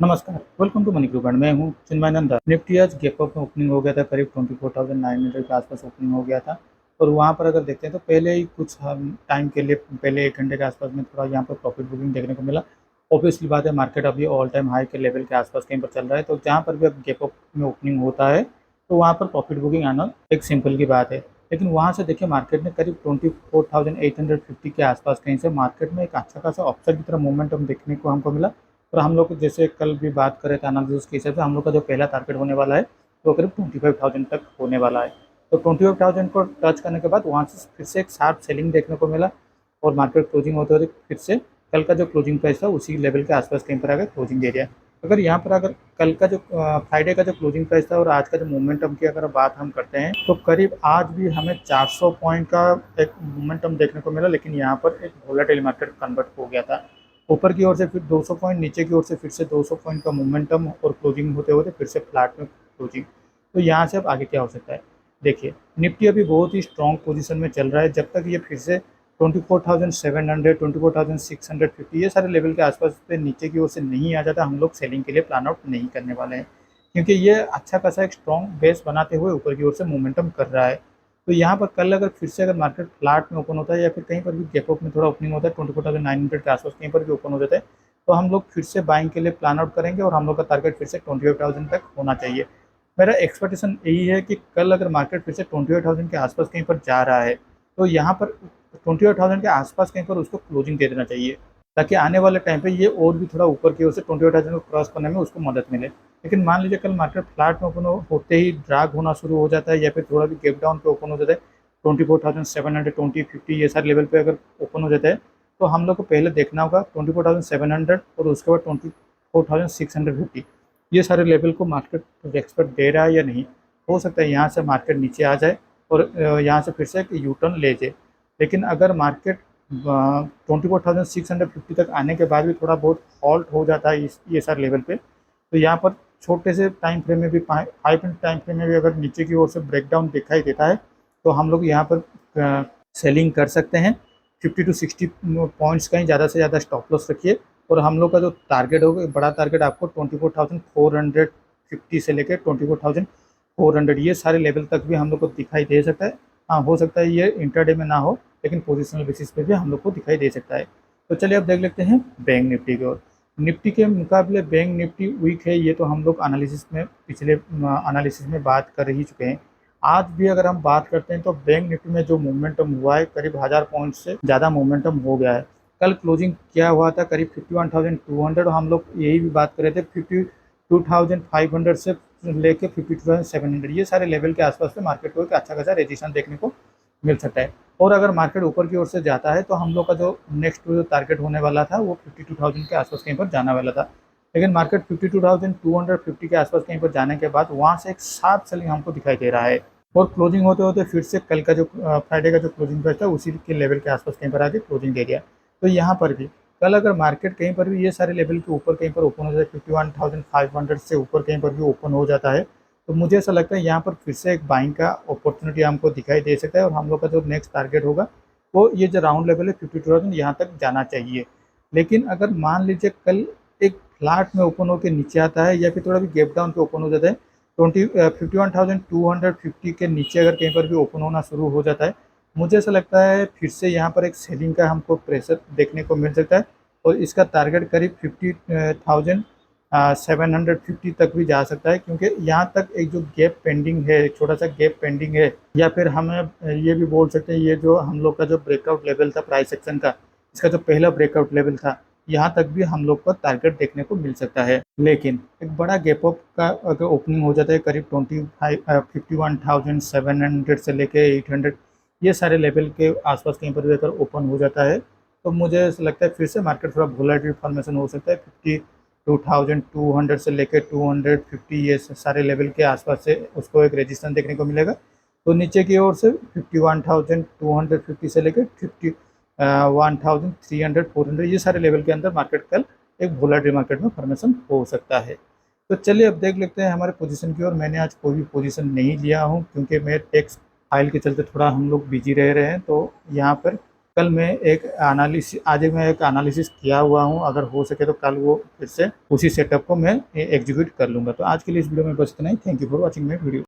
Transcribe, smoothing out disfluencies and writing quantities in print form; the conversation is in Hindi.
नमस्कार, welcome to money group and मैं हूं चिन्मय नंदा। निफ्टी आज गैप अप में ओपनिंग हो गया था, करीब 24,900 के आसपास ओपनिंग हो गया था। और वहां पर अगर देखते हैं तो पहले ही कुछ हम टाइम के लिए पहले 1 घंटे के आसपास में थोड़ा यहाँ पर प्रॉफिट बुकिंग देखने को मिला। ऑब्वियसली बात है, मार्केट अभी ऑल टाइम हाई के लेवल के आसपास कहीं पर चल रहा है, तो जहाँ पर भी अब गैप अप में ओपनिंग होता है तो वहाँ पर प्रॉफिट बुकिंग आना एक सिंपल की बात है। लेकिन वहाँ से देखिए, मार्केट ने करीब 24,850 के आसपास कहीं से मार्केट में एक अच्छा खासा अपसाइड की तरह मोमेंटम देखने को हमको मिला। और हम लोग जैसे कल भी बात करें थे एनालिसिस के हिसाब से, हम लोग का जो पहला टारगेट होने वाला है वो करीब 25,000 तक होने वाला है। तो 25,000 को टच करने के बाद वहाँ से फिर से एक शार्प सेलिंग देखने को मिला। और मार्केट क्लोजिंग होते होते फिर से कल का जो क्लोजिंग प्राइस था उसी लेवल के आसपास कहीं पर आकर क्लोजिंग एरिया। अगर यहाँ पर अगर कल का जो फ्राइडे का जो क्लोजिंग प्राइस था और आज का जो मोमेंटम की अगर बात हम करते हैं तो करीब आज भी हमें 400 पॉइंट का एक मोमेंटम देखने को मिला, लेकिन यहाँ पर एक वोलेटाइल मार्केट कन्वर्ट हो गया था। ऊपर की ओर से फिर 200 पॉइंट, नीचे की ओर से फिर से 200 पॉइंट का मोमेंटम और क्लोजिंग होते होते फिर से फ्लैट में क्लोजिंग। तो यहाँ से अब आगे क्या हो सकता है, देखिए निफ्टी अभी बहुत ही स्ट्रॉन्ग पोजीशन में चल रहा है। जब तक ये फिर से 24,700, 24,650 ये सारे लेवल के आसपास पे नीचे की ओर से नहीं आ जाता, हम लोग सेलिंग के लिए प्लान आउट नहीं करने वाले हैं, क्योंकि ये अच्छा खासा एक स्ट्रॉन्ग बेस बनाते हुए ऊपर की ओर से मोमेंटम कर रहा है। तो यहाँ पर कल अगर फिर से अगर मार्केट फ्लैट में ओपन होता है या फिर कहीं पर भी गैप अप में थोड़ा ओपनिंग होता है 24,900 के आसपास कहीं पर भी ओपन हो जाता है, तो हम लोग फिर से बाइंग के लिए प्लान आउट करेंगे और हम लोग का टारगेट फिर से 28,000 तक होना चाहिए। मेरा एक्सपेक्टेशन यही है कि कल अगर मार्केट फिर से 28,000 के आसपास कहीं पर जा रहा है तो यहाँ पर 28,000 के आसपास कहीं पर उसको क्लोजिंग दे देना चाहिए, ताकि आने वाले टाइम पे ये और भी थोड़ा ऊपर की ओर से 28,000 को क्रॉस करने में उसको मदद मिले। लेकिन मान लीजिए कल मार्केट फ्लैट में ओपन होते ही ड्रैग होना शुरू हो जाता है या फिर थोड़ा भी गैप डाउन पे ओपन हो जाता है 24,700, 2050 ये सारे लेवल पे अगर ओपन हो जाता है, तो हम लोग को पहले देखना होगा 24,700 और उसके बाद 24,650 ये सारे लेवल को मार्केट एक्सपर्ट दे रहा है या नहीं। हो सकता है यहाँ से मार्केट नीचे आ जाए और यहाँ से फिर से एक यू टर्न ले जाए। लेकिन अगर मार्केट 24,650 तक आने के बाद भी थोड़ा बहुत हॉल्ट हो जाता है ये सारे लेवल पे, तो यहाँ पर छोटे से टाइम फ्रेम में भी 5 मिनट टाइम फ्रेम में भी अगर नीचे की ओर से ब्रेकडाउन दिखाई देता है तो हम लोग यहाँ पर सेलिंग कर सकते हैं। 50 टू 60 पॉइंट्स का ही ज़्यादा से ज़्यादा स्टॉप लॉस रखिए। और हम लोग का जो टारगेट होगा, बड़ा टारगेट आपको 24,450 से लेकर 24,400 ये सारे लेवल तक भी हम लोग को दिखाई दे सकता है। हाँ, हो सकता है ये इंटरडे में ना हो, लेकिन पोजिशनल बेसिस पे भी हम लोग को दिखाई दे सकता है। तो चलिए अब देख लेते हैं बैंक निफ्टी की ओर। निफ्टी के मुकाबले बैंक निफ्टी वीक है, ये तो हम लोग एनालिसिस में पिछले एनालिसिस में बात कर ही चुके हैं। आज भी अगर हम बात करते हैं तो बैंक निफ्टी में जो मोमेंटम हुआ है करीब 1000 पॉइंट से ज़्यादा मोमेंटम हो गया है। कल क्लोजिंग क्या हुआ था करीब 51,200 और हम लोग यही भी बात कर रहे थे 52,500 से लेके 52,700 ये सारे लेवल के आसपास में मार्केट को एक अच्छा खासा रेजिस्टेंस देखने को मिल सकता है। और अगर मार्केट ऊपर की ओर से जाता है तो हम लोग का जो नेक्स्ट जो टारगेट होने वाला था वो 52,000 के आसपास कहीं पर जाने वाला था। लेकिन मार्केट 52,250 के आसपास कहीं पर जाने के बाद वहाँ से एक शार्प सेलिंग हमको दिखाई दे रहा है। और क्लोजिंग होते होते फिर से कल का जो फ्राइडे का जो क्लोजिंग प्राइस था उसी के लेवल के आसपास कहीं पर आके क्लोजिंग दे दिया। तो यहाँ पर भी कल अगर मार्केट कहीं पर भी ये सारे लेवल के ऊपर कहीं पर ओपन हो जाए 51,500 से ऊपर कहीं पर भी ओपन हो जाता है, तो मुझे ऐसा लगता है यहाँ पर फिर से एक बाइंग का अपॉर्चुनिटी हमको दिखाई दे सकता है। और हम लोग का जो नेक्स्ट टारगेट होगा वो ये जो राउंड लेवल है 52,000 यहाँ तक जाना चाहिए। लेकिन अगर मान लीजिए कल एक फ्लैट में ओपन होकर नीचे आता है या फिर थोड़ा भी गैप डाउन पे ओपन हो जाता है 51,250 के नीचे अगर कहीं पर भी ओपन होना शुरू हो जाता है, मुझे ऐसा लगता है फिर से यहाँ पर एक सेलिंग का हमको प्रेशर देखने को मिल सकता है। और इसका टारगेट करीब 50,750 तक भी जा सकता है, क्योंकि यहाँ तक एक जो गैप पेंडिंग है, छोटा सा गैप पेंडिंग है, या फिर हमें ये भी बोल सकते हैं ये जो हम लोग का जो ब्रेकआउट लेवल था प्राइस एक्शन का, इसका जो पहला ब्रेकआउट लेवल था यहाँ तक भी हम लोग का टारगेट देखने को मिल सकता है। लेकिन एक बड़ा गैप अप का अगर ओपनिंग हो जाता है करीब 51,700 से लेके 800 ये सारे लेवल के आसपास कहीं पर भी अगर ओपन हो जाता है, तो मुझे ऐसा लगता है फिर से मार्केट थोड़ा वोलेटाइल फॉर्मेशन हो सकता है। 52,200 से लेकर 250 ये सारे लेवल के आसपास से उसको एक रेजिस्टेंस देखने को मिलेगा। तो नीचे की ओर से 51,250 से लेकर 51,300, 400 ये सारे लेवल के अंदर मार्केट कल एक वोलेटाइल मार्केट में फॉर्मेशन हो सकता है। तो चलिए अब देख लेते हैं हमारे पोजीशन की ओर। मैंने आज कोई भी पोजीशन नहीं लिया हूँ, क्योंकि मैं टैक्स फाइल के चलते थोड़ा हम लोग बिजी रह रहे हैं। तो यहाँ पर कल मैं एक एनालिसिस आज मैं एक एनालिसिस किया हुआ हूँ, अगर हो सके तो कल वो फिर से उसी सेटअप को मैं एग्जीक्यूट कर लूँगा। तो आज के लिए इस वीडियो में बस इतना ही। Thank you for watching my video.